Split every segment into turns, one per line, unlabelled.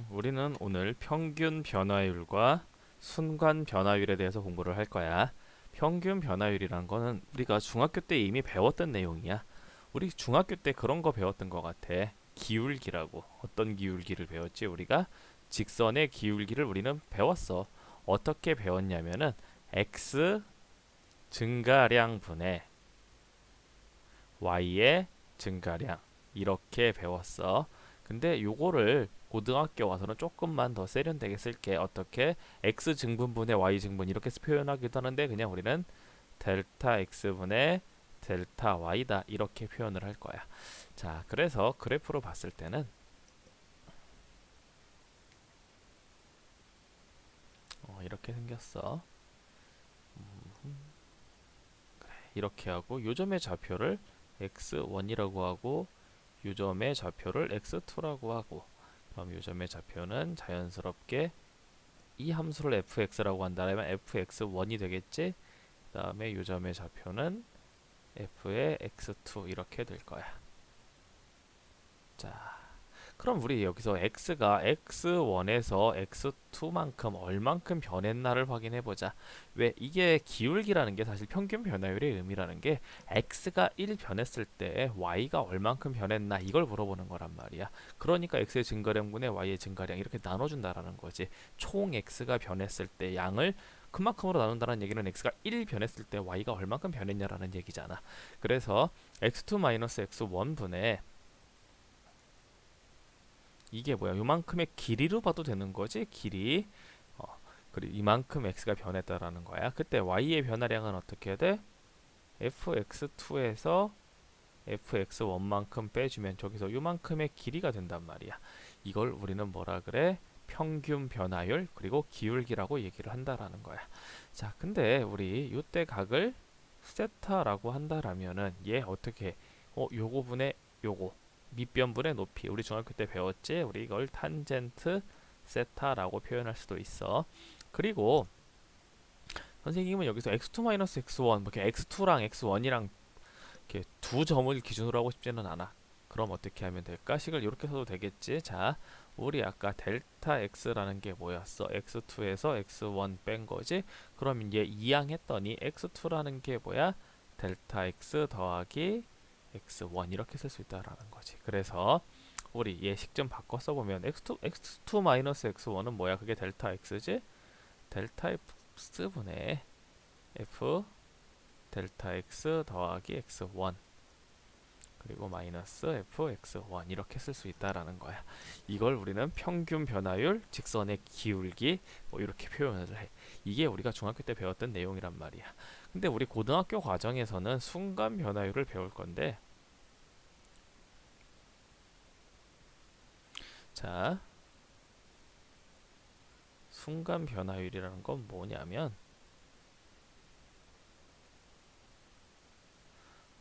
우리는 오늘 평균 변화율과 순간 변화율에 대해서 공부를 할 거야. 평균 변화율이란 거는 우리가 중학교 때 이미 배웠던 내용이야. 우리 중학교 때 그런 거 배웠던 것 같아. 기울기라고. 어떤 기울기를 배웠지? 우리가 직선의 기울기를 우리는 배웠어. 어떻게 배웠냐면은 x 증가량 분의 y의 증가량 이렇게 배웠어. 근데 요거를 고등학교 와서는 조금만 더 세련되게 쓸게. 어떻게? x 증분분의 y 증분 이렇게 표현하기도 하는데 그냥 우리는 델타 x분의 델타 y다 이렇게 표현을 할 거야. 자, 그래서 그래프로 봤을 때는 이렇게 생겼어. 이렇게 하고 요점의 좌표를 x1이라고 하고 요점의 좌표를 x2라고 하고 그럼 요점의 좌표는 자연스럽게 이 함수를 fx라고 한다면 fx1이 되겠지. 그 다음에 요점의 좌표는 f의 x2 이렇게 될 거야. 자, 그럼 우리 여기서 x가 x1에서 x2만큼 얼만큼 변했나를 확인해 보자. 왜 이게 기울기라는 게 사실 평균 변화율의 의미라는 게 x가 1 변했을 때 y가 얼만큼 변했나 이걸 물어보는 거란 말이야. 그러니까 x의 증가량분의 y의 증가량 이렇게 나눠준다라는 거지. 총 x가 변했을 때 양을 그만큼으로 나눈다는 얘기는 x가 1 변했을 때 y가 얼만큼 변했냐라는 얘기잖아. 그래서 x2-x1분의 이게 뭐야? 요만큼의 길이로 봐도 되는 거지? 길이. 어, 그리고 이만큼 x가 변했다라는 거야. 그때 y의 변화량은 어떻게 돼? fx2에서 fx1만큼 빼주면 저기서 요만큼의 길이가 된단 말이야. 이걸 우리는 뭐라 그래? 평균 변화율 그리고 기울기라고 얘기를 한다라는 거야. 자, 근데 우리 요때 각을 세타라고 한다라면은 얘 어떻게? 요거 분의 요거 밑변분의 높이 우리 중학교 때 배웠지? 우리 이걸 탄젠트 세타라고 표현할 수도 있어. 그리고 선생님은 여기서 x2-x1 뭐 이렇게 x2랑 x1이랑 이렇게 두 점을 기준으로 하고 싶지는 않아. 그럼 어떻게 하면 될까? 식을 이렇게 써도 되겠지? 자, 우리 아까 델타 x라는 게 뭐였어? x2에서 x1 뺀 거지? 그러면 얘 이항했더니 x2라는 게 뭐야? 델타 x 더하기 x1 이렇게 쓸 수 있다라는 거지. 그래서 우리 얘식 좀 바꿔 써보면 x2 마이너스 x1은 뭐야? 그게 델타 x지? 델타 x분의 f 델타 x 더하기 x1 그리고 마이너스 fx1 이렇게 쓸 수 있다라는 거야. 이걸 우리는 평균 변화율, 직선의 기울기 뭐 이렇게 표현을 해. 이게 우리가 중학교 때 배웠던 내용이란 말이야. 근데 우리 고등학교 과정에서는 순간 변화율을 배울 건데 자, 순간 변화율이라는 건 뭐냐면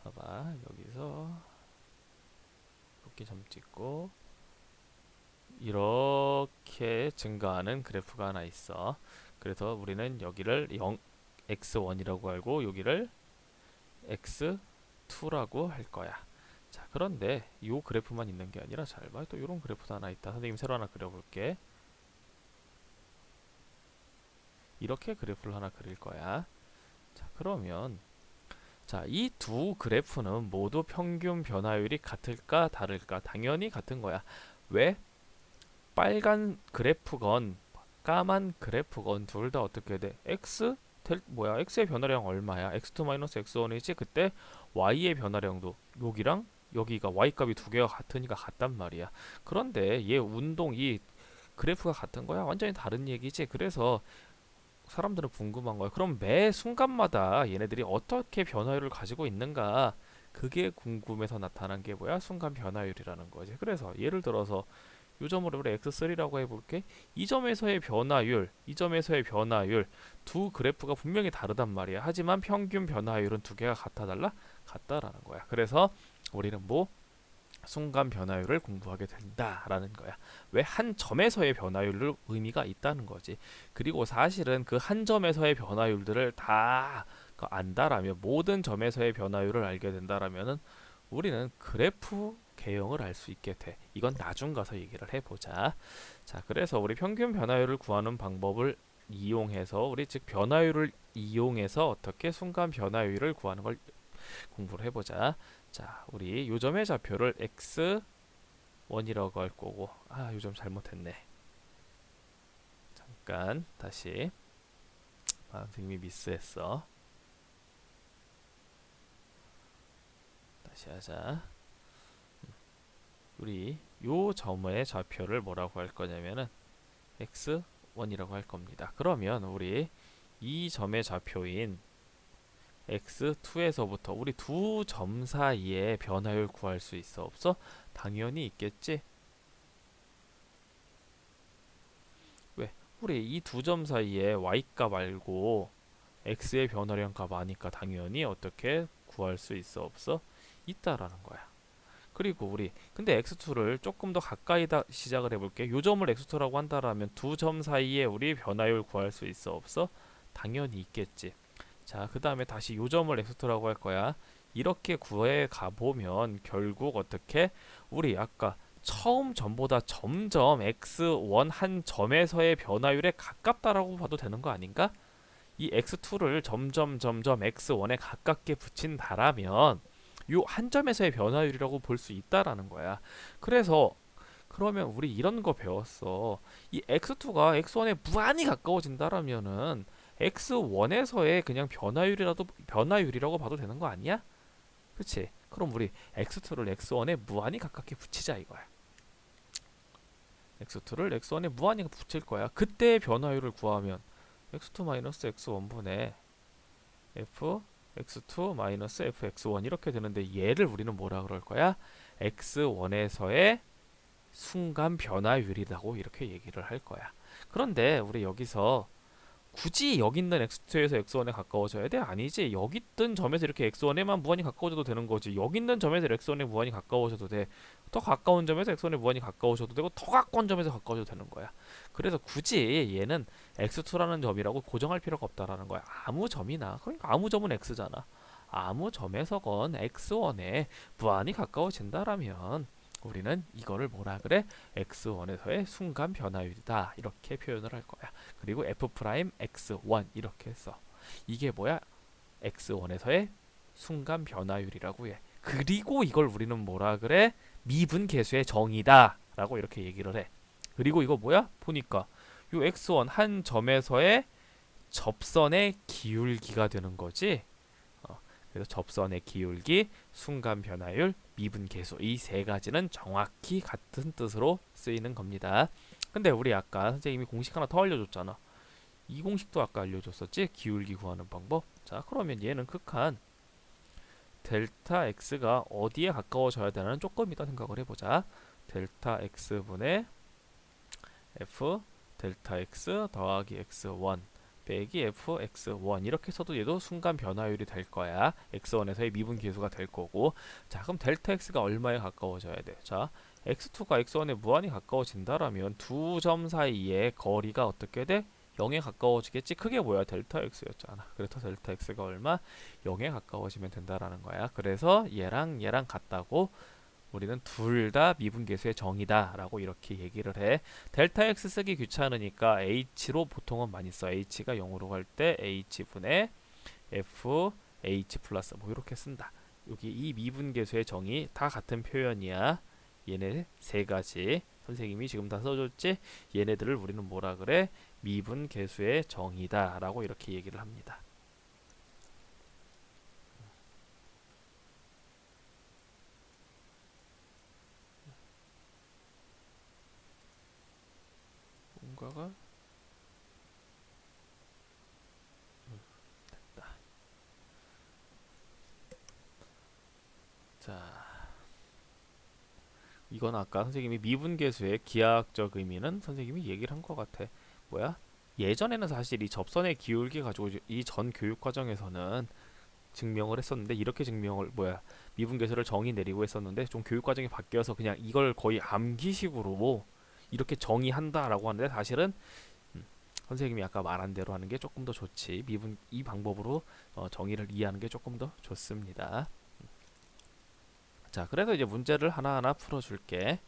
봐봐 여기서 붓기 점 찍고 이렇게 증가하는 그래프가 하나 있어. 그래서 우리는 여기를 x1이라고 알고 여기를 x2라고 할 거야. 자, 그런데 이 그래프만 있는 게 아니라 잘 봐. 또 이런 그래프도 하나 있다. 선생님 새로 하나 그려볼게. 이렇게 그래프를 하나 그릴 거야. 자, 그러면 자, 이 두 그래프는 모두 평균 변화율이 같을까 다를까? 당연히 같은 거야. 왜? 빨간 그래프건 까만 그래프건 둘 다 어떻게 돼? 뭐야? x의 변화량 얼마야? x2-x1이지? 그때 y의 변화량도 여기랑 여기가 y 값이 두 개가 같으니까 같단 말이야. 그런데 얘 운동 이 그래프가 같은 거야? 완전히 다른 얘기지. 그래서 사람들은 궁금한 거야. 그럼 매 순간마다 얘네들이 어떻게 변화율을 가지고 있는가? 그게 궁금해서 나타난 게 뭐야? 순간 변화율이라는 거지. 그래서 예를 들어서 이 점을 우리 x3라고 해볼게. 이 점에서의 변화율 두 그래프가 분명히 다르단 말이야. 하지만 평균 변화율은 두 개가 같아 달라? 같다라는 거야. 그래서 우리는 뭐 순간 변화율을 공부하게 된다라는 거야. 왜 한 점에서의 변화율을 의미가 있다는 거지. 그리고 사실은 그 한 점에서의 변화율들을 다 안다라면 모든 점에서의 변화율을 알게 된다라면은 우리는 그래프 개형을 할 수 있게 돼. 이건 나중 가서 얘기를 해보자. 자, 그래서 우리 평균 변화율을 구하는 방법을 이용해서 우리 즉 변화율을 이용해서 어떻게 순간 변화율을 구하는 걸 공부를 해보자. 자, 우리 요점의 좌표를 x1이라고 할 거고, 요점 잘못했네. 잠깐 다시. 선생님이 미스했어. 다시 하자. 우리 요 점의 좌표를 뭐라고 할 거냐면은 x1이라고 할 겁니다. 그러면 우리 이 점의 좌표인 x2에서부터 우리 두 점 사이에 변화율 구할 수 있어 없어? 당연히 있겠지. 왜? 우리 이 두 점 사이에 y값 알고 x의 변화량 값 아니까 당연히 어떻게 구할 수 있어 없어? 있다라는 거야. 그리고 우리 근데 x2를 조금 더 가까이다 시작을 해볼게. 요 점을 x2라고 한다라면 두 점 사이에 우리 변화율 구할 수 있어 없어? 당연히 있겠지. 자, 그 다음에 다시 요 점을 x2라고 할 거야. 이렇게 구해 가보면 결국 어떻게 우리 아까 처음 점보다 점점 x1 한 점에서의 변화율에 가깝다라고 봐도 되는 거 아닌가? 이 x2를 점점 x1에 가깝게 붙인다라면 요 한 점에서의 변화율이라고 볼 수 있다라는 거야. 그래서 그러면 우리 이런 거 배웠어. 이 x2가 x1에 무한히 가까워진다라면은 x1에서의 그냥 변화율이라고 봐도 되는 거 아니야? 그치? 그럼 우리 x2를 x1에 무한히 가깝게 붙이자 이거야. x2를 x1에 무한히 붙일 거야. 그때 변화율을 구하면 x2-x1분의 f x2-fx1 이렇게 되는데 얘를 우리는 뭐라 그럴 거야? x1에서의 순간 변화율이라고 이렇게 얘기를 할 거야. 그런데 우리 여기서 굳이 여기 있는 x2에서 x1에 가까워져야 돼? 아니지. 여기 있던 점에서 이렇게 x1에만 무한히 가까워져도 되는 거지. 여기 있는 점에서 x1에 무한히 가까워져도 돼. 더 가까운 점에서 x1에 무한히 가까워져도 되고 더 가까운 점에서 가까워져도 되는 거야. 그래서 굳이 얘는 x2라는 점이라고 고정할 필요가 없다라는 거야. 아무 점이나. 그러니까 아무 점은 x잖아. 아무 점에서건 x1에 무한히 가까워진다라면 우리는 이거를 뭐라 그래? x1에서의 순간 변화율이다. 이렇게 표현을 할 거야. 그리고 f'(x1) 이렇게 써. 이게 뭐야? x1에서의 순간 변화율이라고 해. 그리고 이걸 우리는 뭐라 그래? 미분 계수의 정의다. 라고 이렇게 얘기를 해. 그리고 이거 뭐야? 보니까 요 x1 한 점에서의 접선의 기울기가 되는 거지. 그래서 접선의 기울기, 순간 변화율, 미분 계수 이 세 가지는 정확히 같은 뜻으로 쓰이는 겁니다. 근데 우리 아까 선생님이 공식 하나 더 알려줬잖아. 이 공식도 아까 알려줬었지? 기울기 구하는 방법. 자, 그러면 얘는 극한 델타 x가 어디에 가까워져야 되나는 조금 이따 생각을 해보자. 델타 x분의 f 델타 x 더하기 x1 빼기 fx1 이렇게 써도 얘도 순간 변화율이 될 거야. x1에서의 미분 계수가 될 거고. 자, 그럼 델타 x가 얼마에 가까워져야 돼? 자, x2가 x1에 무한히 가까워진다라면 두 점 사이의 거리가 어떻게 돼? 0에 가까워지겠지. 그게 뭐야? 델타 x였잖아. 그래서 델타 x가 얼마? 0에 가까워지면 된다라는 거야. 그래서 얘랑 같다고 우리는 둘 다 미분계수의 정이다 라고 이렇게 얘기를 해. 델타 x 쓰기 귀찮으니까 h로 보통은 많이 써. h가 0으로 갈 때 h분의 f h 플러스 뭐 이렇게 쓴다. 여기 이 미분계수의 정의 다 같은 표현이야. 얘네 세 가지 선생님이 지금 다 써줬지. 얘네들을 우리는 뭐라 그래? 미분계수의 정의다 라고 이렇게 얘기를 합니다. 뭔가가 됐다. 자, 이건 아까 선생님이 미분계수의 기하학적 의미는 선생님이 얘기를 한 것 같아. 뭐야? 예전에는 사실 이 접선의 기울기 가지고 이 전 교육 과정에서는 증명을 했었는데 이렇게 증명을 미분계수를 정의 내리고 했었는데 좀 교육 과정이 바뀌어서 그냥 이걸 거의 암기식으로 이렇게 정의한다라고 하는데 사실은 선생님이 아까 말한 대로 하는 게 조금 더 좋지. 미분 이 방법으로 정의를 이해하는 게 조금 더 좋습니다. 자, 그래서 이제 문제를 하나하나 풀어줄게.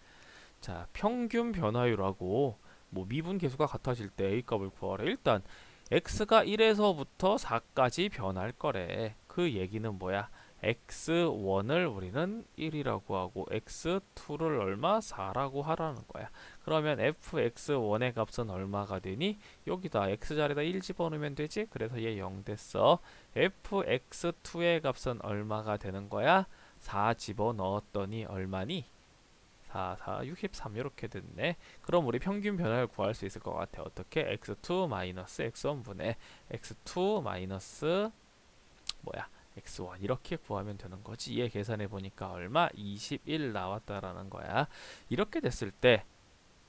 자, 평균 변화율하고 뭐 미분 계수가 같아질 때 A 값을 구하래. 일단 x가 1에서부터 4까지 변할 거래. 그 얘기는 뭐야? x1을 우리는 1이라고 하고 x2를 얼마? 4라고 하라는 거야. 그러면 fx1의 값은 얼마가 되니? 여기다 x자리에다 1 집어넣으면 되지? 그래서 얘 0 됐어. fx2의 값은 얼마가 되는 거야? 4 집어넣었더니 얼마니? 4, 4, 63 이렇게 됐네. 그럼 우리 평균 변화를 구할 수 있을 것 같아. 어떻게? x2 마이너스 x1분의 x2 마이너스 뭐야? x1 이렇게 구하면 되는 거지. 얘 계산해 보니까 얼마? 21 나왔다라는 거야. 이렇게 됐을 때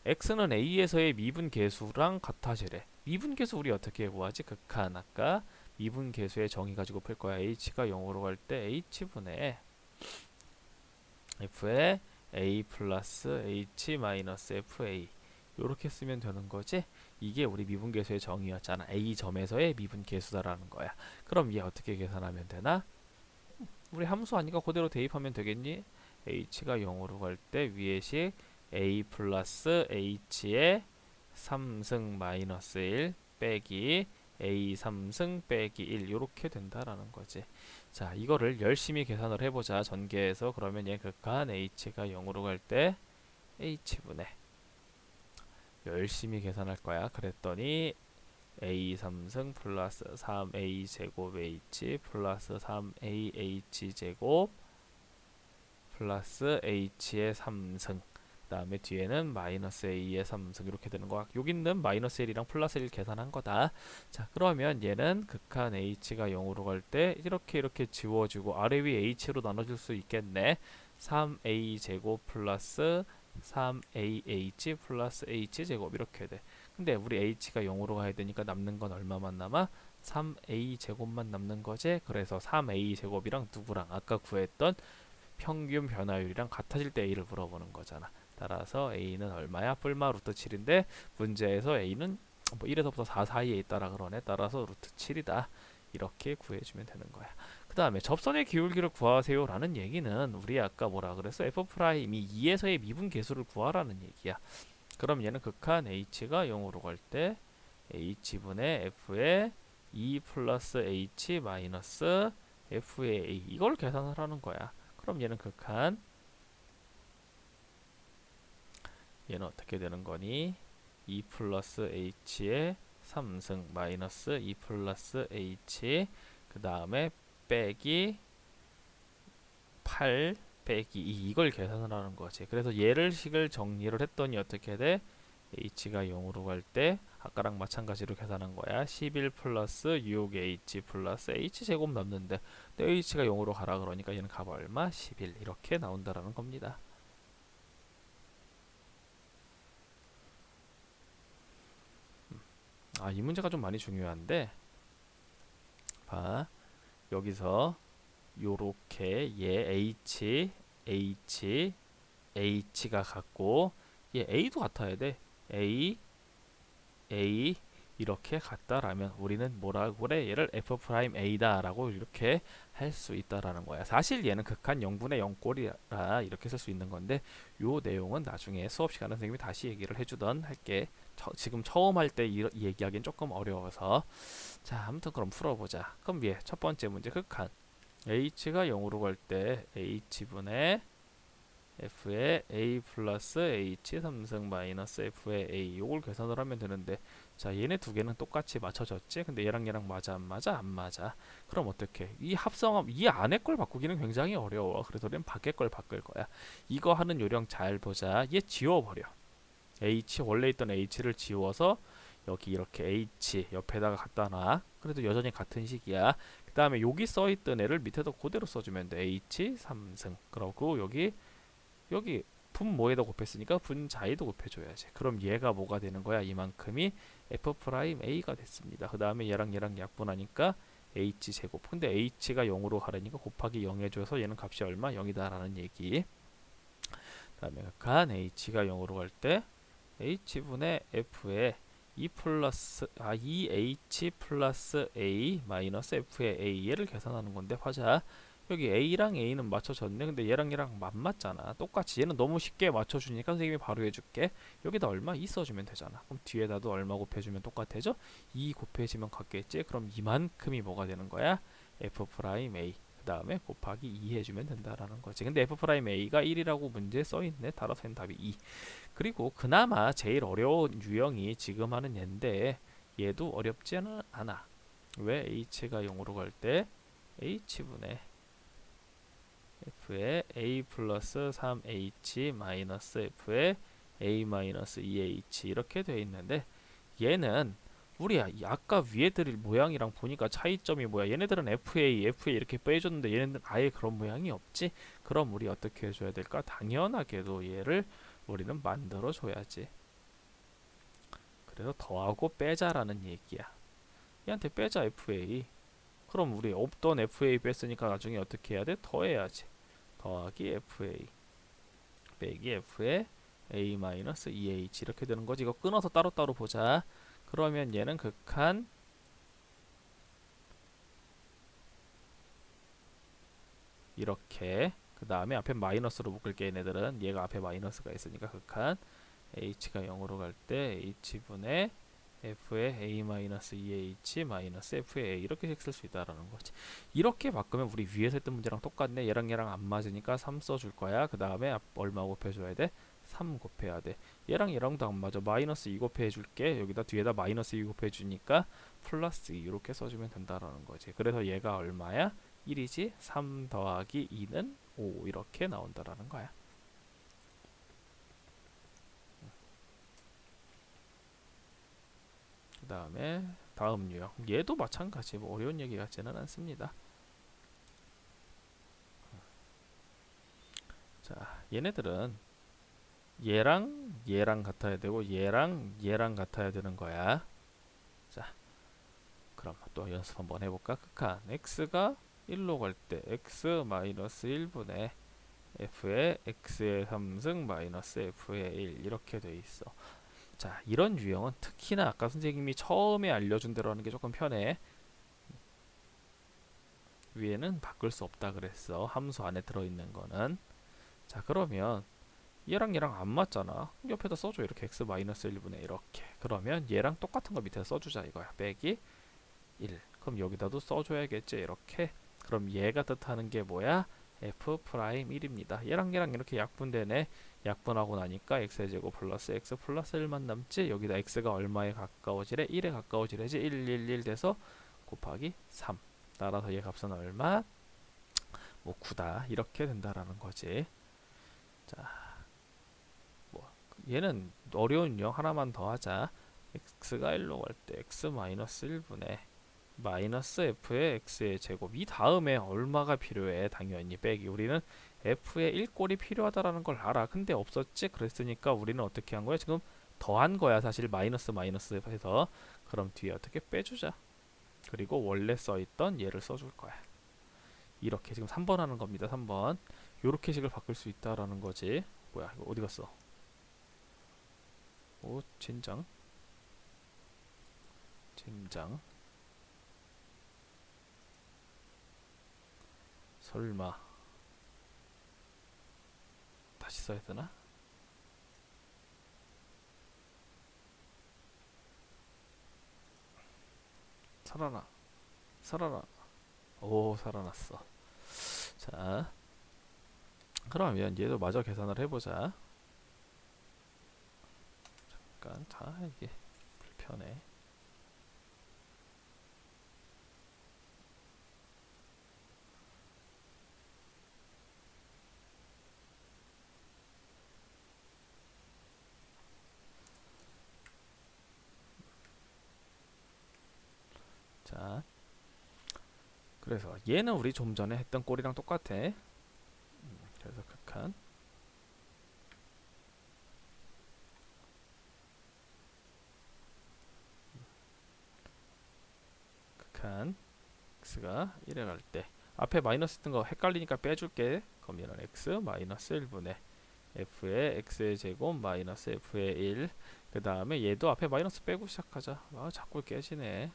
x는 a에서의 미분 계수랑 같아지래. 미분 계수 우리 어떻게 구하지? 극한 아까 미분 계수의 정의 가지고 풀 거야. h가 0으로 갈 때 h분의 f의 a 플러스 h 마이너스 fa 요렇게 쓰면 되는 거지. 이게 우리 미분계수의 정의였잖아. a 점에서의 미분계수다라는 거야. 그럼 얘 어떻게 계산하면 되나? 우리 함수 아니까 그대로 대입하면 되겠니? h가 0으로 갈 때 위에 식 a 플러스 h의 3승 마이너스 1 빼기 a 3승 빼기 1 이렇게 된다라는 거지. 자, 이거를 열심히 계산을 해보자. 전개해서. 그러면 얘 극한 h가 0으로 갈 때 h분의 열심히 계산할 거야. 그랬더니 a 3승 플러스 3a 제곱 h 플러스 3ah 제곱 플러스 h의 3승 그 다음에 뒤에는 마이너스 a의 3승 이렇게 되는 거야. 여기 있는 마이너스 1이랑 플러스 1 계산한 거다. 자, 그러면 얘는 극한 h가 0으로 갈 때 이렇게 지워주고 아래 위 h로 나눠줄 수 있겠네. 3a 제곱 플러스 3ah 플러스 h 제곱 이렇게 돼. 근데 우리 h가 0으로 가야 되니까 남는 건 얼마만 남아? 3a 제곱만 남는 거지. 그래서 3a 제곱이랑 누구랑 아까 구했던 평균 변화율이랑 같아질 때 a를 물어보는 거잖아. 따라서 a는 얼마야? 뿔마 루트 7인데 문제에서 a는 뭐 1에서부터 4 사이에 있다라 그러네. 따라서 루트 7이다. 이렇게 구해주면 되는 거야. 그 다음에 접선의 기울기를 구하세요 라는 얘기는 우리 아까 뭐라 그랬어? f'이 2에서의 미분 계수를 구하라는 얘기야. 그럼 얘는 극한 h가 0으로 갈 때 h분의 f의 2 플러스 h 마이너스 f의 a 이걸 계산을 하는 거야. 그럼 얘는 극한 얘는 어떻게 되는 거니? 2 플러스 h의 3승 마이너스 2 플러스 h 그 다음에 빼기 8 빼기 2 이걸 계산을 하는 거지. 그래서 얘를 식을 정리를 했더니 어떻게 돼? h가 0으로 갈 때 아까랑 마찬가지로 계산한 거야. 11 플러스 6h 플러스 h제곱 남는데 h가 0으로 가라 그러니까 얘는 값 얼마? 11 이렇게 나온다라는 겁니다. 이 문제가 좀 많이 중요한데 봐. 여기서 요렇게 얘 h가 같고 얘 a도 같아야 돼. a 이렇게 같다라면 우리는 뭐라고 그래? 얘를 f'a다 라고 이렇게 할 수 있다라는 거야. 사실 얘는 극한 0분의 0꼴이라 이렇게 쓸 수 있는 건데 요 내용은 나중에 수업 시간에 선생님이 다시 얘기를 해주던 할게. 지금 처음 할 때 얘기하기엔 조금 어려워서 자, 아무튼 그럼 풀어보자. 그럼 얘 첫 번째 문제 극한 h가 0으로 갈 때 h분의 f의 a 플러스 h 3승 마이너스 f의 a 요걸 계산을 하면 되는데 자, 얘네 두 개는 똑같이 맞춰졌지. 근데 얘랑 맞아 안 맞아? 안 맞아. 그럼 어떻게? 이 합성함 이 안에 걸 바꾸기는 굉장히 어려워. 그래서 우리는 밖에 걸 바꿀 거야. 이거 하는 요령 잘 보자. 얘 지워버려. h 원래 있던 h를 지워서 여기 이렇게 h 옆에다가 갖다 놔. 그래도 여전히 같은 식이야. 그 다음에 여기 써있던 애를 밑에다 그대로 써주면 돼. h 3승 그러고 여기 분모에다 곱했으니까 분자에도 곱해줘야지. 그럼 얘가 뭐가 되는 거야? 이만큼이 f'a가 됐습니다. 그 다음에 얘랑 약분하니까 h제곱. 근데 h가 0으로 가려니까 곱하기 0 해줘서 얘는 값이 얼마? 0이다 라는 얘기. 그 다음에 극한 h가 0으로 갈 때 h분의 f의 2h 플러스 a 마이너스 f의 a 얘를 계산하는 건데 화자 여기 A랑 A는 맞춰졌네. 근데 얘랑 얘랑 안 맞잖아. 똑같이 얘는 너무 쉽게 맞춰주니까 선생님이 바로 해줄게. 여기다 얼마? 2 써주면 되잖아. 그럼 뒤에다도 얼마 곱해주면 똑같아져? 2 곱해지면 같겠지? 그럼 이만큼이 뭐가 되는 거야? F 프라임 A. 그 다음에 곱하기 2 해주면 된다라는 거지. 근데 F 프라임 A가 1이라고 문제에 써있네. 따라서 n 답이 2. 그리고 그나마 제일 어려운 유형이 지금 하는 얘인데 얘도 어렵지는 않아. 왜? H가 0으로 갈 때 H분의 F의 A 플러스 3H 마이너스 F의 A 마이너스 2H 이렇게 되어 있는데 얘는 우리 아까 위에 드릴 모양이랑 보니까 차이점이 뭐야? 얘네들은 FA 이렇게 빼줬는데 얘네들은 아예 그런 모양이 없지? 그럼 우리 어떻게 해줘야 될까? 당연하게도 얘를 우리는 만들어 줘야지. 그래서 더하고 빼자라는 얘기야. 얘한테 빼자 FA. 그럼 우리 없던 FA 뺐으니까 나중에 어떻게 해야 돼? 더해야지. 더하기 FA 빼기 F의 A-2H 이렇게 되는 거지. 이거 끊어서 따로따로 보자. 그러면 얘는 극한 이렇게 그 다음에 앞에 마이너스로 묶을게. 얘네들은 얘가 앞에 마이너스가 있으니까 극한 H가 0으로 갈 때 H분의 F의 A-2H 마이너스 F의 A 이렇게 쓸 수 있다라는 거지. 이렇게 바꾸면 우리 위에서 했던 문제랑 똑같네. 얘랑 얘랑 안 맞으니까 3 써줄 거야. 그 다음에 얼마 곱해줘야 돼? 3 곱해야 돼. 얘랑 얘랑도 안 맞아. 마이너스 2 곱해줄게. 여기다 뒤에다 마이너스 2 곱해주니까 플러스 2 이렇게 써주면 된다라는 거지. 그래서 얘가 얼마야? 1이지. 3 더하기 2는 5 이렇게 나온다라는 거야. 그 다음에 다음 유형 얘도 마찬가지 뭐 어려운 얘기 같지는 않습니다. 자 얘네들은 얘랑 얘랑 같아야 되고 얘랑 얘랑 같아야 되는 거야. 자 그럼 또 연습 한번 해볼까? 극한 x가 1로 갈 때 x 마이너스 1분의 f의 x의 3승 마이너스 f의 1 이렇게 돼 있어. 자 이런 유형은 특히나 아까 선생님이 처음에 알려준 대로 하는 게 조금 편해. 위에는 바꿀 수 없다 그랬어. 함수 안에 들어있는 거는. 자 그러면 얘랑 얘랑 안 맞잖아. 옆에다 써줘. 이렇게 x-1분의 이렇게. 그러면 얘랑 똑같은 거 밑에 써주자 이거야. 빼기 1. 그럼 여기다도 써줘야겠지. 이렇게. 그럼 얘가 뜻하는 게 뭐야? f 프라임 1입니다. 얘랑 얘랑 이렇게 약분되네. 약분하고 나니까 x제곱 플러스 x 플러스 1만 남지. 여기다 x가 얼마에 가까워지래? 1에 가까워지래지. 1 돼서 곱하기 3. 따라서 얘 값은 얼마? 뭐 9다. 이렇게 된다라는 거지. 자, 뭐 얘는 어려운 유형 하나만 더 하자. x가 1로 갈 때 x 마이너스 1분의 마이너스 f의 x의 제곱. 이 다음에 얼마가 필요해? 당연히 빼기. 우리는 f의 1꼴이 필요하다라는 걸 알아. 근데 없었지? 그랬으니까 우리는 어떻게 한 거야? 지금 더한 거야. 사실 마이너스 마이너스 해서. 그럼 뒤에 어떻게 빼주자. 그리고 원래 써있던 얘를 써줄 거야. 이렇게 지금 3번 하는 겁니다. 3번. 요렇게 식을 바꿀 수 있다라는 거지. 뭐야 이거 어디 갔어? 오 젠장. 젠장. 설마 다시 써야 되나? 살아나. 살아나. 오 살아났어. 자 그러면 얘도 마저 계산을 해보자. 잠깐 다 이게 불편해. 자 그래서 얘는 우리 좀 전에 했던 꼴이랑 똑같아. 그래서 극한 극한 x가 1에 갈 때 앞에 마이너스 뜬 거 헷갈리니까 빼줄게. 그럼 얘는 x 마이너스 1분의 f의 x의 제곱 마이너스 f의 1. 그 다음에 얘도 앞에 마이너스 빼고 시작하자. 아 자꾸 깨지네.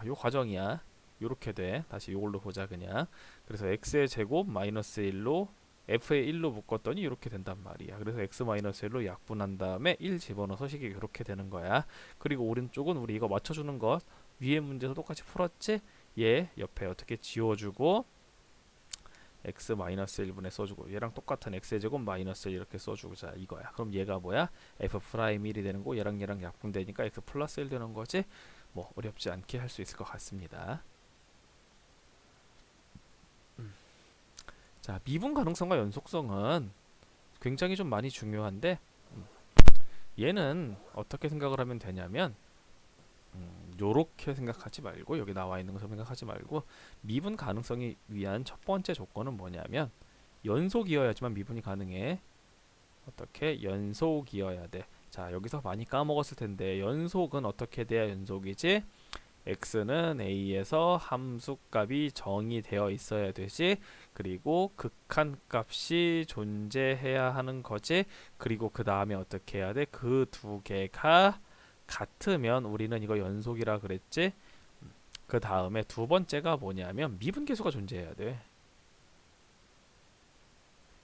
요 과정이야. 요렇게 돼. 다시 요걸로 보자 그냥. 그래서 x의 제곱 마이너스 1로 f의 1로 묶었더니 이렇게 된단 말이야. 그래서 x 마이너스 1로 약분한 다음에 1 집어넣어서 식이 이렇게 되는 거야. 그리고 오른쪽은 우리 이거 맞춰주는 것 위에 문제에서 똑같이 풀었지? 얘 옆에 어떻게 지워주고 x 마이너스 1분에 써주고 얘랑 똑같은 x의 제곱 마이너스 1 이렇게 써주고 자 이거야. 그럼 얘가 뭐야? f 프라임 1이 되는 거 얘랑 약분되니까 x 플러스 1 되는 거지? 뭐 어렵지 않게 할 수 있을 것 같습니다. 자, 미분 가능성과 연속성은 굉장히 좀 많이 중요한데 얘는 어떻게 생각을 하면 되냐면 요렇게 생각하지 말고 여기 나와 있는 것을 생각하지 말고 미분 가능성이 위한 첫 번째 조건은 뭐냐면 연속이어야지만 미분이 가능해. 어떻게? 연속이어야 돼. 자, 여기서 많이 까먹었을 텐데 연속은 어떻게 돼야 연속이지? x는 a에서 함수값이 정의되어 있어야 되지. 그리고 극한값이 존재해야 하는 거지. 그리고 그 다음에 어떻게 해야 돼? 그 두 개가 같으면 우리는 이거 연속이라 그랬지. 그 다음에 두 번째가 뭐냐면 미분계수가 존재해야 돼.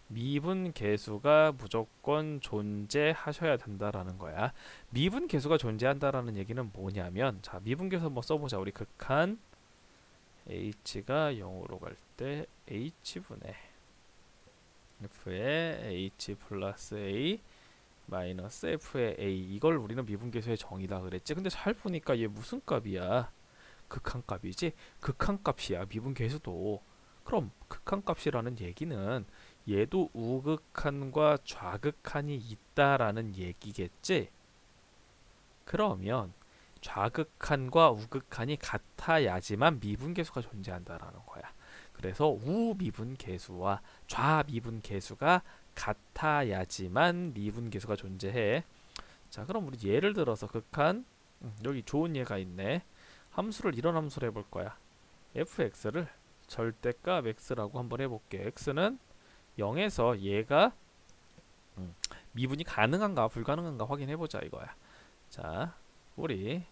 미분계수가 무조건 존재하셔야 된다라는 거야. 미분계수가 존재한다라는 얘기는 뭐냐면 자 미분계수 한번 써보자. 우리 극한 h가 0으로 갈 때 h분의 f의 h 플러스 a 마이너스 f의 a 이걸 우리는 미분계수의 정의다 그랬지. 근데 잘 보니까 얘 무슨 값이야? 극한값이지. 극한값이야 미분계수도. 그럼 극한값이라는 얘기는 얘도 우극한과 좌극한이 있다라는 얘기겠지. 그러면 좌극한과 우극한이 같아야지만 미분계수가 존재한다라는 거야. 그래서 우미분계수와 좌미분계수가 같아야지만 미분계수가 존재해. 자, 그럼 우리 예를 들어서 극한 여기 좋은 예가 있네. 함수를 이런 함수를 해볼 거야. fx를 절대값 x라고 한번 해볼게. x는 0에서 얘가 미분이 가능한가 불가능한가 확인해보자 이거야. 자, 우리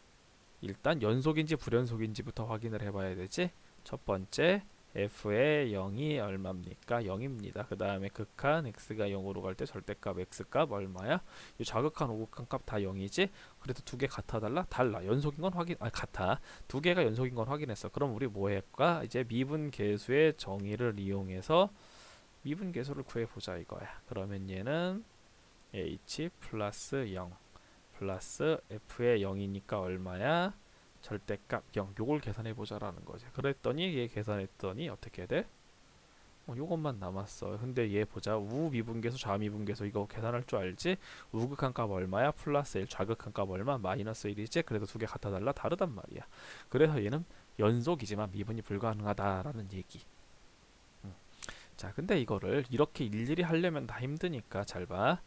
일단 연속인지 불연속인지부터 확인을 해봐야 되지. 첫 번째 f의 0이 얼마입니까? 0입니다. 그 다음에 극한 x가 0으로 갈 때 절대값 x값 얼마야? 이 좌극한 우극한 값 다 0이지? 그래도 두 개 같아 달라? 달라. 연속인 건 확인 같아. 두 개가 연속인 건 확인했어. 그럼 우리 뭐 할까? 이제 미분계수의 정의를 이용해서 미분계수를 구해보자 이거야. 그러면 얘는 h 플러스 0 플러스 f의 0이니까 얼마야? 절대값 0 요걸 계산해보자라는 거지. 그랬더니 얘 계산했더니 어떻게 돼? 요것만 남았어. 근데 얘 보자. 우미분계수 좌미분계수 이거 계산할 줄 알지? 우극한 값 얼마야? 플러스 1 좌극한 값 얼마? 마이너스 1이지? 그래도 두 개 같아 달라? 다르단 말이야. 그래서 얘는 연속이지만 미분이 불가능하다라는 얘기. 자, 근데 이거를 이렇게 일일이 하려면 다 힘드니까 잘 봐.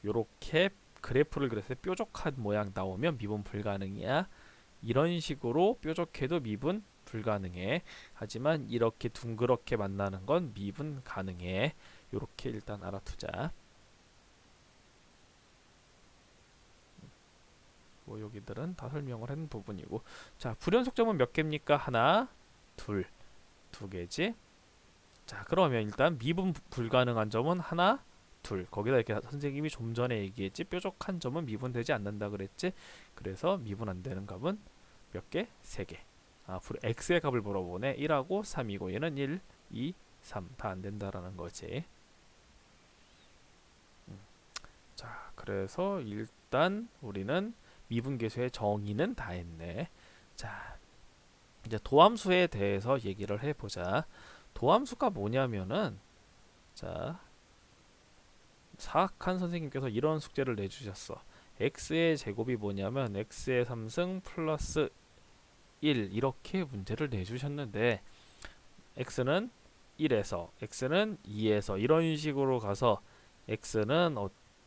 요렇게 그래프를 그렸을 때 뾰족한 모양 나오면 미분 불가능이야. 이런 식으로 뾰족해도 미분 불가능해. 하지만 이렇게 둥그렇게 만나는 건 미분 가능해. 요렇게 일단 알아두자. 뭐 여기들은 다 설명을 한 부분이고. 자, 불연속점은 몇 개입니까? 하나, 둘, 두 개지. 자, 그러면 일단 미분 불가능한 점은 하나, 둘. 거기다 이렇게 선생님이 좀 전에 얘기했지. 뾰족한 점은 미분되지 않는다 그랬지. 그래서 미분 안 되는 값은 몇 개? 세 개. x의 값을 물어보네. 1하고 3이고 얘는 1, 2, 3 다 안 된다라는 거지. 자, 그래서 일단 우리는 미분계수의 정의는 다 했네. 자, 이제 도함수에 대해서 얘기를 해보자. 도함수가 뭐냐면은 자, 사악한 선생님께서 이런 숙제를 내주셨어. x의 제곱이 뭐냐면 x의 3승 플러스 1 이렇게 문제를 내주셨는데 x는 1에서 x는 2에서 이런 식으로 가서 x는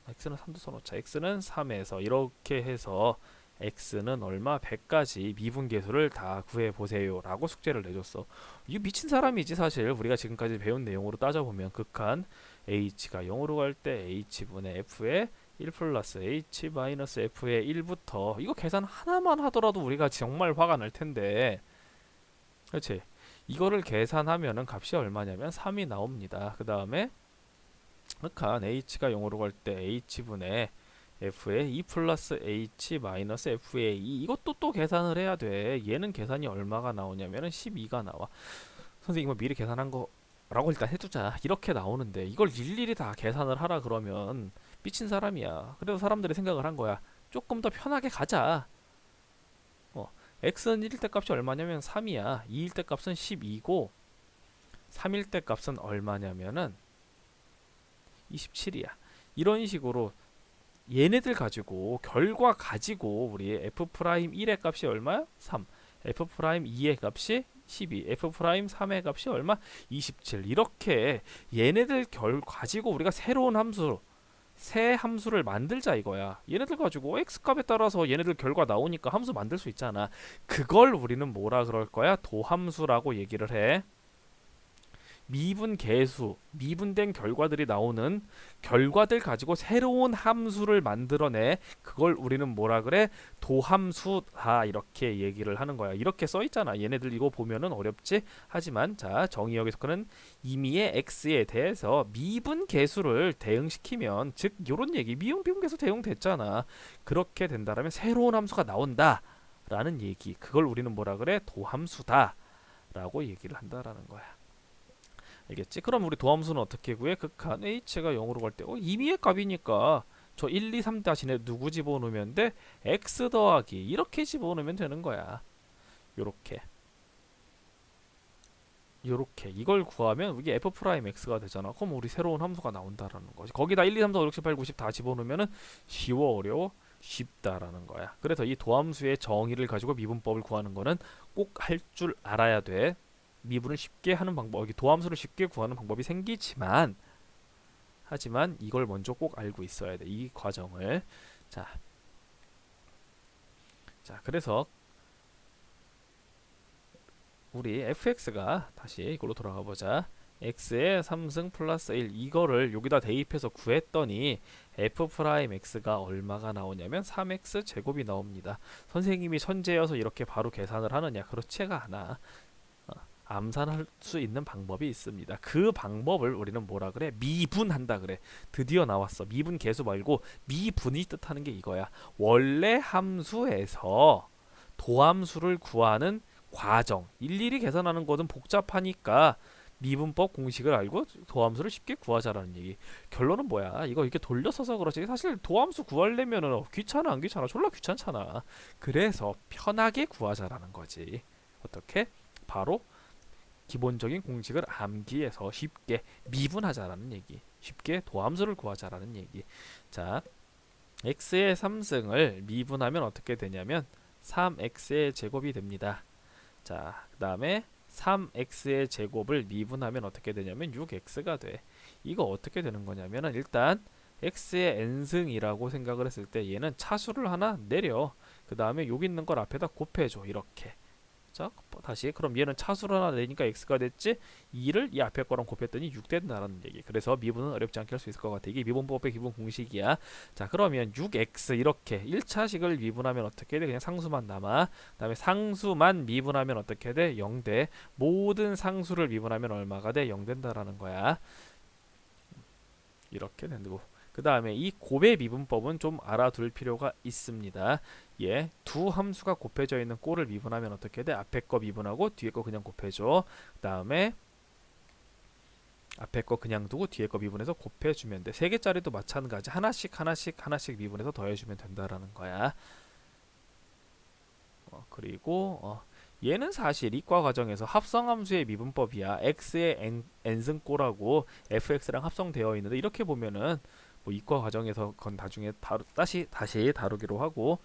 3도 써놓자. x는 3에서 이렇게 해서 x는 얼마? 100까지 미분계수를 다 구해보세요 라고 숙제를 내줬어. 이거 미친 사람이지 사실. 우리가 지금까지 배운 내용으로 따져보면 극한 h가 0으로 갈 때 h분의 f의 1 플러스 h 마이너스 f의 1부터 이거 계산 하나만 하더라도 우리가 정말 화가 날 텐데 그렇지. 이거를 계산하면은 값이 얼마냐면 3이 나옵니다. 그 다음에 극한 h가 0으로 갈 때 h분의 f의 2 플러스 h 마이너스 f의 2 이것도 또 계산을 해야 돼. 얘는 계산이 얼마가 나오냐면은 12가 나와. 선생님 이거 미리 계산한 거라고 일단 해두자. 이렇게 나오는데 이걸 일일이 다 계산을 하라 그러면 미친 사람이야. 그래서 사람들이 생각을 한 거야. 조금 더 편하게 가자. 어, x는 1일 때 값이 얼마냐면 3이야. 2일 때 값은 12고 3일 때 값은 얼마냐면은 27이야. 이런 식으로 얘네들 가지고 결과 가지고 우리 f'1의 값이 얼마야? 3. f'2의 값이 12. f'3의 값이 얼마? 27. 이렇게 얘네들 가지고 우리가 새로운 함수 새 함수를 만들자 이거야. 얘네들 가지고 x값에 따라서 얘네들 결과 나오니까 함수 만들 수 있잖아. 그걸 우리는 뭐라 그럴 거야? 도함수라고 얘기를 해. 미분 계수, 미분된 결과들이 나오는 결과들 가지고 새로운 함수를 만들어내. 그걸 우리는 뭐라 그래? 도함수다. 이렇게 얘기를 하는 거야. 이렇게 써 있잖아. 얘네들 이거 보면은 어렵지? 하지만 자, 정의역에서는 임의의 x에 대해서 미분 계수를 대응시키면 즉 요런 얘기 미분 계수 대응됐잖아. 그렇게 된다라면 새로운 함수가 나온다. 라는 얘기. 그걸 우리는 뭐라 그래? 도함수다. 라고 얘기를 한다라는 거야. 알겠지? 그럼 우리 도함수는 어떻게 구해? 극한 h가 0으로 갈 때 임의의 값이니까 저 1, 2, 3 대신에 누구 집어넣으면 돼? x 더하기 이렇게 집어넣으면 되는 거야. 요렇게 요렇게 이걸 구하면 이게 f 프라임 x가 되잖아. 그럼 우리 새로운 함수가 나온다라는 거지. 거기다 1, 2, 3, 4, 5, 6, 7, 8, 9, 10 다 집어넣으면은 쉬워 어려워? 쉽다라는 거야. 그래서 이 도함수의 정의를 가지고 미분법을 구하는 거는 꼭 할 줄 알아야 돼. 미분을 쉽게 하는 방법, 도함수를 쉽게 구하는 방법이 생기지만 하지만 이걸 먼저 꼭 알고 있어야 돼. 이 과정을. 자, 그래서 우리 fx가 다시 이걸로 돌아가 보자. x의 3승 플러스 1 이거를 여기다 대입해서 구했더니 f 프라임 x가 얼마가 나오냐면 3x 제곱이 나옵니다. 선생님이 천재여서 이렇게 바로 계산을 하느냐? 그렇지가 않아. 암산할 수 있는 방법이 있습니다. 그 방법을 우리는 뭐라 그래? 미분한다 그래. 드디어 나왔어. 미분 계수 말고 미분이 뜻하는 게 이거야. 원래 함수에서 도함수를 구하는 과정. 일일이 계산하는 것은 복잡하니까 미분법 공식을 알고 도함수를 쉽게 구하자라는 얘기. 결론은 뭐야? 이거 이렇게 돌려서서 그렇지. 사실 도함수 구하려면은 귀찮아 안 귀찮아? 졸라 귀찮잖아. 그래서 편하게 구하자라는 거지. 어떻게? 바로 기본적인 공식을 암기해서 쉽게 미분하자라는 얘기. 쉽게 도함수를 구하자라는 얘기. 자, x의 3승을 미분하면 어떻게 되냐면 3x의 제곱이 됩니다. 자, 그 다음에 3x의 제곱을 미분하면 어떻게 되냐면 6x가 돼. 이거 어떻게 되는 거냐면은 일단 x의 n승이라고 생각을 했을 때 얘는 차수를 하나 내려. 그 다음에 여기 있는 걸 앞에다 곱해줘. 이렇게. 자, 다시 그럼 얘는 차수를 하나 내니까 x가 됐지. 2를 이 앞에 거랑 곱했더니 6 된다라는 얘기. 그래서 미분은 어렵지 않게 할 수 있을 것 같아. 이게 미분법의 기본 공식이야. 자, 그러면 6x 이렇게 1차식을 미분하면 어떻게 돼? 그냥 상수만 남아. 그 다음에 상수만 미분하면 어떻게 돼? 0돼. 모든 상수를 미분하면 얼마가 돼? 0 된다라는 거야. 이렇게 된다고. 그 다음에 이 곱의 미분법은 좀 알아둘 필요가 있습니다. 예, 두 함수가 곱해져 있는 꼴을 미분하면 어떻게 돼? 앞에 거 미분하고 뒤에 거 그냥 곱해줘. 그 다음에 앞에 거 그냥 두고 뒤에 거 미분해서 곱해주면 돼. 세 개짜리도 마찬가지. 하나씩 미분해서 더해주면 된다라는 거야. 그리고 얘는 사실 이과 과정에서 합성함수의 미분법이야. x의 n승꼴하고 fx랑 합성되어 있는데 이렇게 보면은 뭐 이과 과정에서 그건 나중에 다시 다루기로 하고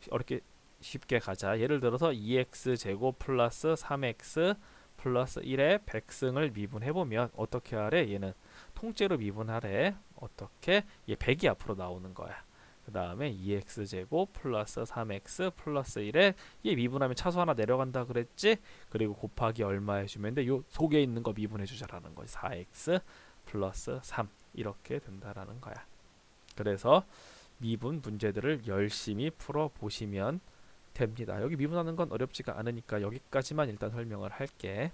어렵게 쉽게 가자. 예를 들어서 2x 제곱 플러스 3x 플러스 1의 100승을 미분해보면 어떻게 하래? 얘는 통째로 미분하래. 어떻게? 얘 100이 앞으로 나오는 거야. 그 다음에 2x 제곱 플러스 3x 플러스 1에 얘 미분하면 차수 하나 내려간다 그랬지? 그리고 곱하기 얼마 해주면 돼? 요 속에 있는 거 미분해 주자라는 거지. 4x 플러스 3 이렇게 된다라는 거야. 그래서 미분 문제들을 열심히 풀어 보시면 됩니다. 여기 미분하는 건 어렵지가 않으니까 여기까지만 일단 설명을 할게.